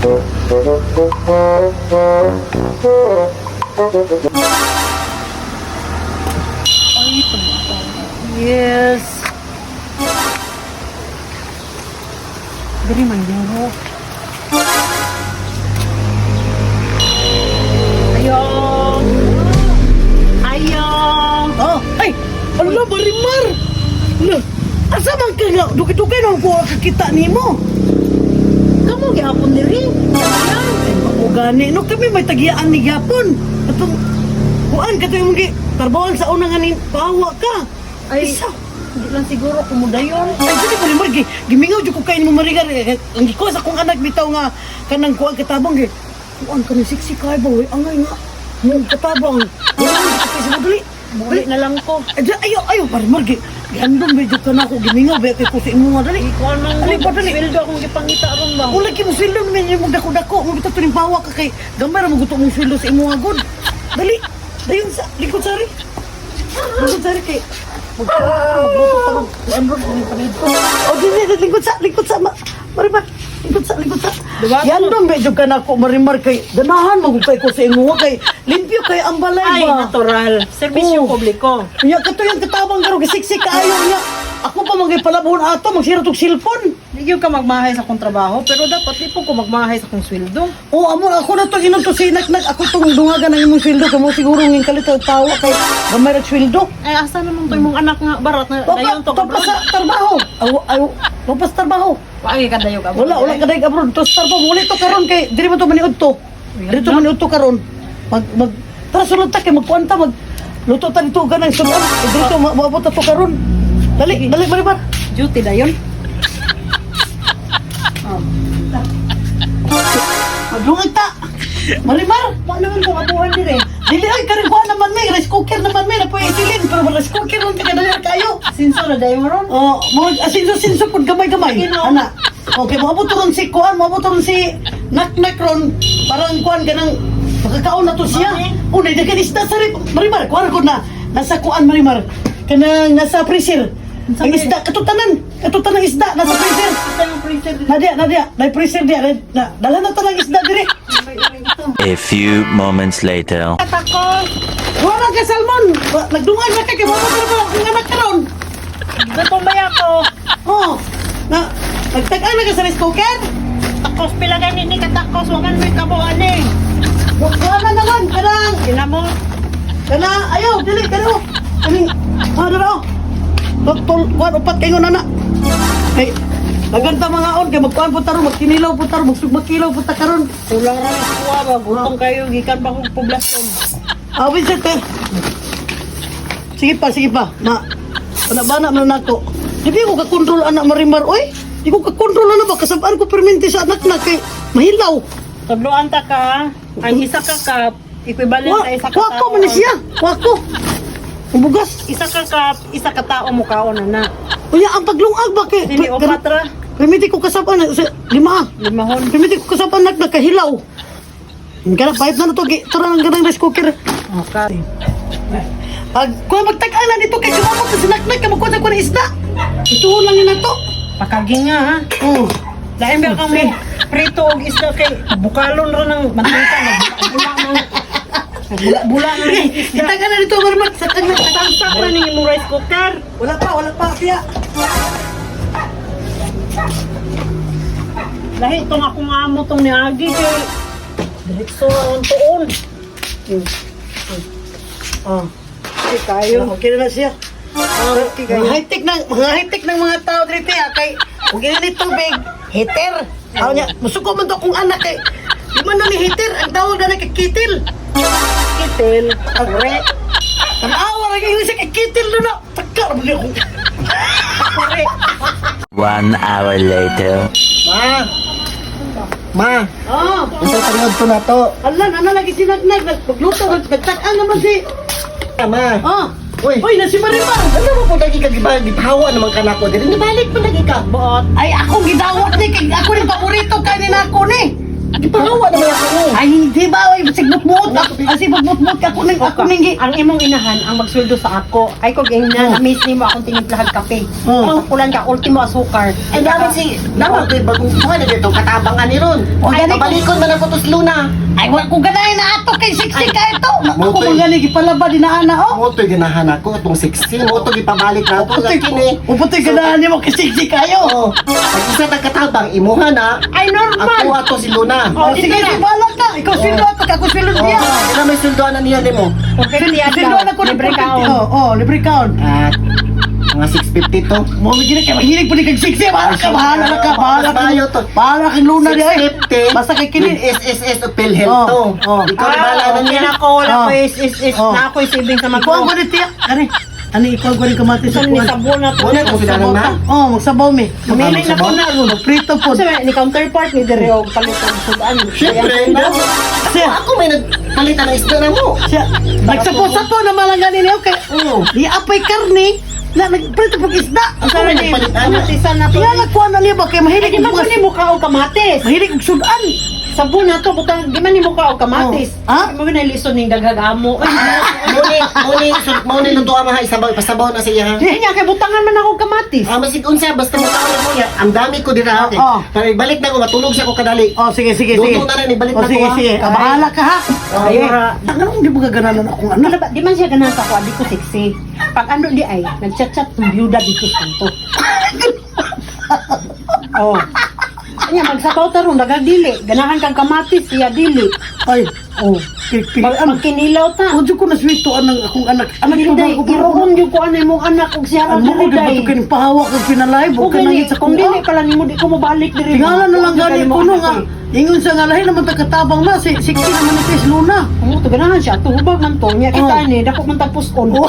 Ay, yes. Dali man mo. Ayong. Ayong. Oh, ay! Ala, Marimar! Ala, asa man ka nga? Dukit-dukit nang ko kakita nimo. Kamu gihapon diri. Ay, gani. No, kami may tagiaan ni Gapon. Atong, kuan ka tayo mong tarbawan sa unang aning pahawa ka. Ay, Isa. hindi lang siguro kumudayon. Ay, dili Marimar, gimingaw dyan ko kayo mo marigar. Ang gikos akong anak bitaw nga kanang kuan katabang. Kuan ka ni siksi kayo ba? Angay nga. Yung katabang. Wala, kasi sa madali. Muli na lang ko. Ayo, Marimar, giandong medyo ka na ako gimingaw. Baya kayo ko sa imo nga, dali. Ikuan man Ali, ko. padali. Sweldo akong gipangita ron ba? Kung lagi mo sweldo naman yung magdako-dako, mo bitaw tuning pawa ka kay gamay ra mo gusto mong sweldo sa imo nga god. Dali, dayon sa likod sari. Likod sari kay magluto pa mo. Andron ni panid ko. O dili likod sa Marimar. Likod sa. Diba? Yandong medyo ka na ako Marimar kay ganahan magukay ko sa imo kay limpyo kay ang balay Ay, ba. natural. Serbisyo Oo. publiko. Nya kato yung katabang garo gisiksik kaayo niya. Ako pa magipalabon ato magsira tog cellphone. Hindi ka magmahay sa akong trabaho, pero dapat di po ko magmahay sa akong sweldo. Oo, amo ako na to inon to sinak-nak ako tong dungagan ng imong sweldo kamo siguro ngin kalito tawa kay gamay ra sweldo. Ay, asa naman to imong anak nga barat na dayon to Papa abroad? sa trabaho. Ayo, papas trabaho. Wagi ka dayon abroad. Wala kaday abroad to sa trabaho. Muli to karon kay diri mo to maniud to. Diri to maniud to karon. Mag tara sulod ta kay magkuanta mag luto ta dito ganang sulod. Diri to maabot ta to karon. Dali, Marimar. Duty dayon. Madungag ta. Marimar, Wa naman ko abuhan dire. dili ay karon ko naman may rice cooker naman may napoy isilin pero rice cooker ron kadali kayo. Sinso na dayon ron. Oh, mo asinso pud gamay-gamay. Ana. Okay, maabot ron si kuan, maabot ron si nak ron. Parang kuan kanang makakaon na to siya. Unay dagan isda sa Marimar, kuan ko na nasa kuan Marimar. Kanang nasa freezer. Ang isda katutanan isda nasa freezer. Asa yung freezer dire? Nadia, may freezer dia. Dala na tanang isda dire. A few moments later. Katakos. Wala ka salmon. Nagdungan na kay maabot na pala ang anak karon. Gatong bay ako. Oh. Nagtag-an na ka sa rice cooker? Takos pila gani ni katakos wa man may kabuan ni. Wala na naman, kanang, Kinamo. ayaw, dili, kanang, dala, kuhan, upat kayo na. Ay, naganda mga on, kaya magkuhan po taro, magkinilaw po taro, magkilaw po ta karon. Kulang ra ni kuha ba gutong kayo gikan ba kog poblasyon. Awin sa te. Sige pa, bana man nako. Di ko kakontrol anak Marimar, oy. Di ko kakontrol na ba, kasabaan ko perminti sa anak na kay mahilaw. Tadloan ta ka, ang isa ka cup equivalent sa isa ka Wako tao. man ni siya, wako. Ang bugas. Isa ka cup, isa ka tao mo kaon na. Kuya, ang paglungag ba kay? Dili upat ra. Permiti ko kasabaan, lima. Limahon. Permiti ko kasabaan nakahilaw. Ang ganap, pahit na to, tara ng ganang rice cooker. Okay. Pag kung magtag-an na dito kay kumamot sa sinaknak, kamagkuha ko ng isda. Ituon lang yun na to. Pakaging nga ha. Oh. Dahil ba kang mo prito og isda kay bukalon ra ng mantika nagbula mo. Bula na ng isda. Itag na dito, marmat. Sa tag na. Tansak na ning imong rice cooker. Wala pa, kaya. Dahil itong akong amo tong niagi kay diretso ang tuon. Oh. Kay kayo. Okay na siya. Mga high-tech ng mga tao dito kay kung ginanit tubig, heater. Aw niya, musuko man to akong anak kay di man na ni heater, ang tawag na kay kitil. Kitil. Agre. Ang awa na kayo siya kay kitil na. Takar mo ako. Agre. 1 hour later. Ma, Oh, isang tangod to na to. ala lagi sinagnak, nagluto, nagtakan naman si. Ma, Oh, uy, uy, na si Marimar. ano mo po lagi ka gipahawa naman ka na ko? Dili, nibalik pa lagi ka. Buot. Ay, akong gidawat ni, kay ako ni paborito kanina ako ni. Gipahawa naman ako ni. Ay, hindi ba? Ay, sigbot-bot ka. Ay, sigbot-bot ka. Ako nang Ang imong inahan ang magsuldo sa ako. Ay ko ging na miss nimo akong tinimplahag kape. Oh. Ang kulan ka ultimo asukar. Ay, dapat si... Dapat ko bagong kuha na dito. Katabangan ni Ron. O, Ay, gani ko. pabalikon man ako to si Luna. Ay, wala ko ganahin na ato kay siksi ka ito. Ako Motoy. magaling ipalaba din na ana, oh. Mo to ganahan ako. Itong 16. Mo to gipabalik na ako. Uputoy Laki ni. Uputoy ganahan niyo mo kay siksi kayo. Oh. Pag isa nagkatabang, imuha na. Ay normal. Ako ato si Luna. Oh, Sige, dito na. di balag ka. Ikaw sino ako, ako sino Oh, niya. ina may suldoan na niya mo. Okay, tiyan Sino daw. ako Libre ka. libre kaon. At mga 650 to. Mo gina kay mahilig po ni kag siksi. Bahala ka, bahala ka, bahala ka. Bayo to. Bahala kang luna di ay. 650. Basta kay kini. With SSS o PhilHealth to. Oh. Ikaw na bahala na Okay niya. na ko. Wala Oh. ko is Oh. na ako saving sa Ikaw ang mga. gani tiya. Kani. Ani ikaw ang gani kamatis sa Saan ni kuwan. sabon na to? Muna kung sila na. Oh, magsabaw mi. Mamili na ko na ron. Prito po. Sabi ni counterpart ni Dere og palitan sudan. Siyempre, Siya, ako may nagpalitan ng isda na mo. siya. Nagsapo-sapo na malang ganin niyo kay. Oo. Di apay karne na nagprito pag isda. Ako Sabi may ni nagpalitan. kamatisan na to. Kaya nagkuha na niya ba kay mahilig Di ba ni mo ka og kamatis? mahilig og sudan. Sabon na to butang di man ni mo ka og kamatis. Oh. Ha? Di mo na lison ning daghagamo. Muni luto ang mga isabaw, pasabaw na siya ha. Di niya kay butangan man ako og kamatis. Masig unsa basta makaon mo ya. Ang dami ko dira okay. Oh. Para ibalik na ko matulog siya ko kadali. Oh, sige, sige, sige. Luto na rin, ibalik Oh, na ko, sige, ha? sige. Ah, bahala ka ha. Oh, Sige. yeah. Tangan mo, di mo gagananan akong Ano anak. ba, di man siya ganan sa ko, di ko sexy. Pag ano di ay, nagchat-chat ng byuda dito santo. Oh. Kanya, magsabaw tarong, nagagdili. Ganahan kang kamatis, siya dili. Ay, Oh. pig. Pag kinilaw ta. Ano ko naswituan ng akong anak. Anak ko ba Diliday, ko giroon yung ko anay mong anak kung siya Ano ko, di ba ito kaning pahawak ng pinalive? Huwag ka nang sa kung dili kuha. pala nimo di ko mabalik diri. Tingala na lang gani ko no nga. Ingon sa nga lahi naman tagkatabang na. Siksi naman ni Chris Luna. Oh, to ganahan siya, tuhubag man to. Nya kita Oh. ni, dako man tagpuskon. Oh.